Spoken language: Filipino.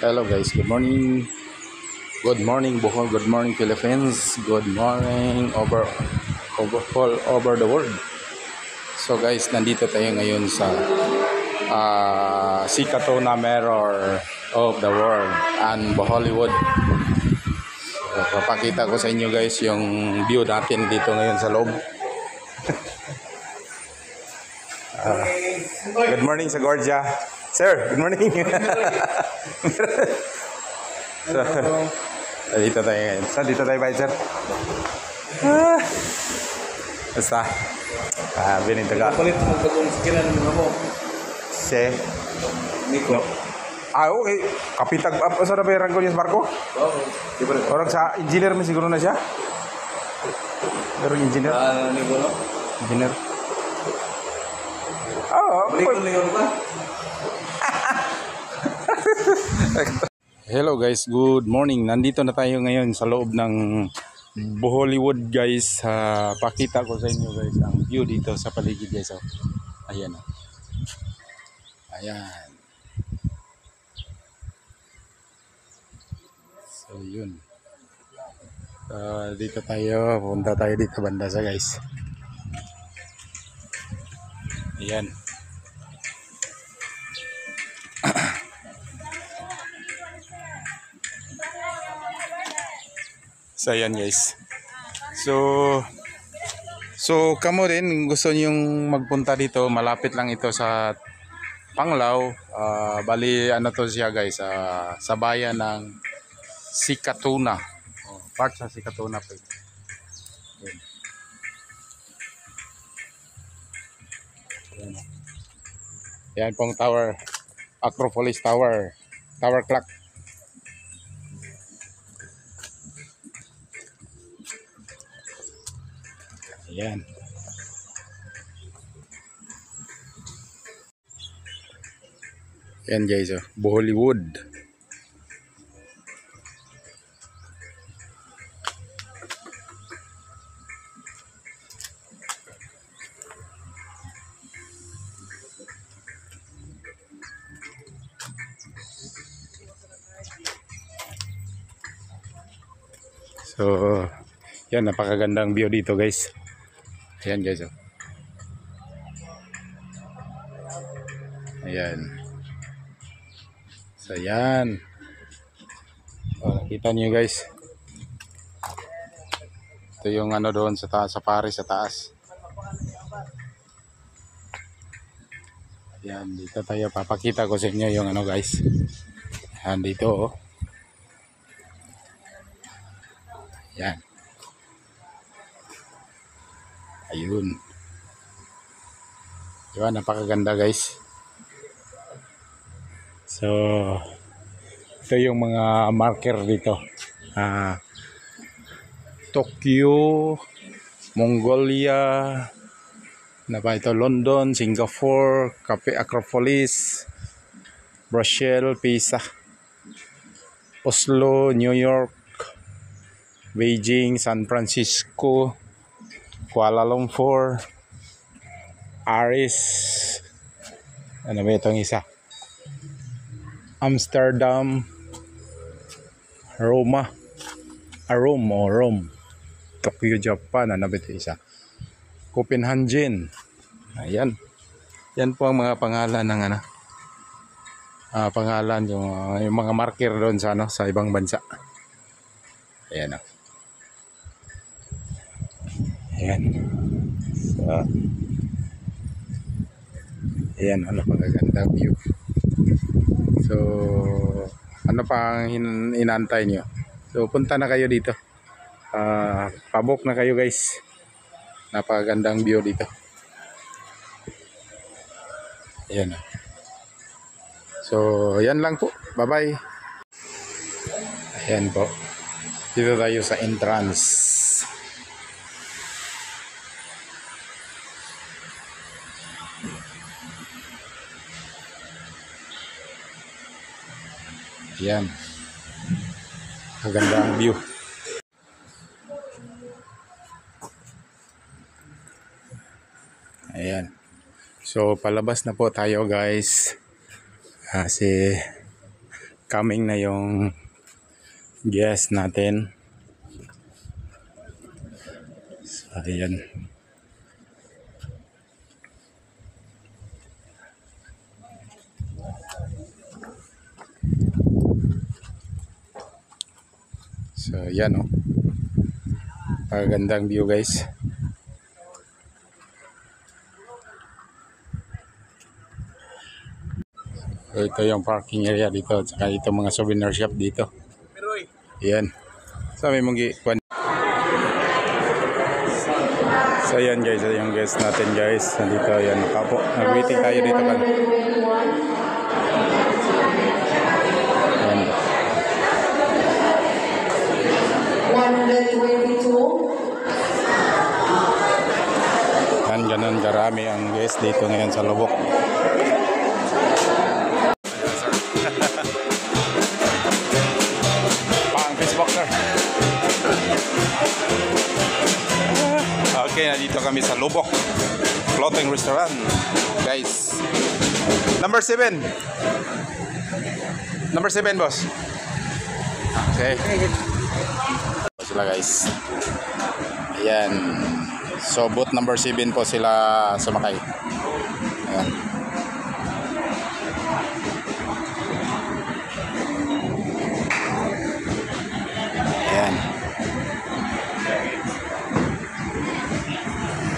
Hello guys, good morning. Good morning Bohol, good morning Philippines, good morning all over the world. So guys, nandito tayo ngayon sa Sikatuna Mirror of the World and Bohollywood. So, papakita ko sa inyo guys yung view natin dito ngayon sa loob. Good morning sa Gorgia. Sir, good morning. So, dito tayo ngayon. So, dito tayo ba, sir? Basta. Binito ka. Palit mo bagong skilan mo ako. Si? Nico. Okay. Kapitag, sa nabayarang ko niya sa barko? Oo. Orang sa engineer mo siguro na siya? Pero engineer? Nico, no? Engineer. Oo. Nico na yun ba? Hello guys, good morning. Nandito na tayo ngayon sa loob ng Bohollywood guys. Pakita ko sa inyo guys ang view dito sa paligid guys. Oh. Ayan. Oh. Ayan. So yun. Dito tayo, punta tayo dito banda sa guys. Ayan. So ayan guys. So kamo rin gusto niyong magpunta dito, malapit lang ito sa Panglao. Bali ano to siya guys, sa bayan ng Sikatuna. Part sa Sikatuna po. Ayan. Ayan. Yan pong tower, Acropolis Tower, Tower Clock. Ayan. Ayan guys, oh. Bohollywood. So, yan, napakagandang view dito guys. Ayan guys, oh. Ayan. So, yan. Oh, nakita niyo guys. Ito yung ano doon sa taas, sa Paris sa taas. Ayan, dito tayo. Papakita ko sa inyo yung ano guys. Ayan, dito oh. Ayan. Ayun. Diba, napakaganda guys. So, ito yung mga marker dito. Tokyo, Mongolia, na ba ito? London, Singapore, Cafe Acropolis, Brussels, Pisa, Oslo, New York, Beijing, San Francisco, Kuala Lumpur, Paris, ano ba itong isa? Amsterdam, Rome, Tokyo, Japan, ano ba ito isa? Copenhagen. Ayan. Yan po ang mga pangalan ng ano. Pangalan yung mga marker doon sa ano, sa ibang bansa. Ayan. Ayan. So, ayan, ano pagaganda view. So, ano pa ang inaantay nyo? So, punta na kayo dito. Pabok na kayo guys. Napakagandang view dito. Ayan. So, ayan lang po. Bye-bye. Ayan po. Dito tayo sa entrance. Ayan. Maganda ang view. Ayan. So, palabas na po tayo guys. Kasi Coming na yung guest natin. So, ayan. So, ayan oh. Pagandang view guys. So, ito yung parking area dito. Saka ito mga souvenir shop dito. Ayan. So, may mong So, ayan guys. Ito yung guest natin guys. Nandito, ayan. Nakapo. Nag-waiting tayo dito kan. Ayan. 122. Yan, ganun karami ang guest dito ngayon sa Lubok. Pang Facebook sir. Okay, nandito kami sa Lubok Floating Restaurant. Guys. Number 7. Number 7 boss. Okay. Sila guys. Ayan. So, booth number 7 po sila sumakay. Ayan.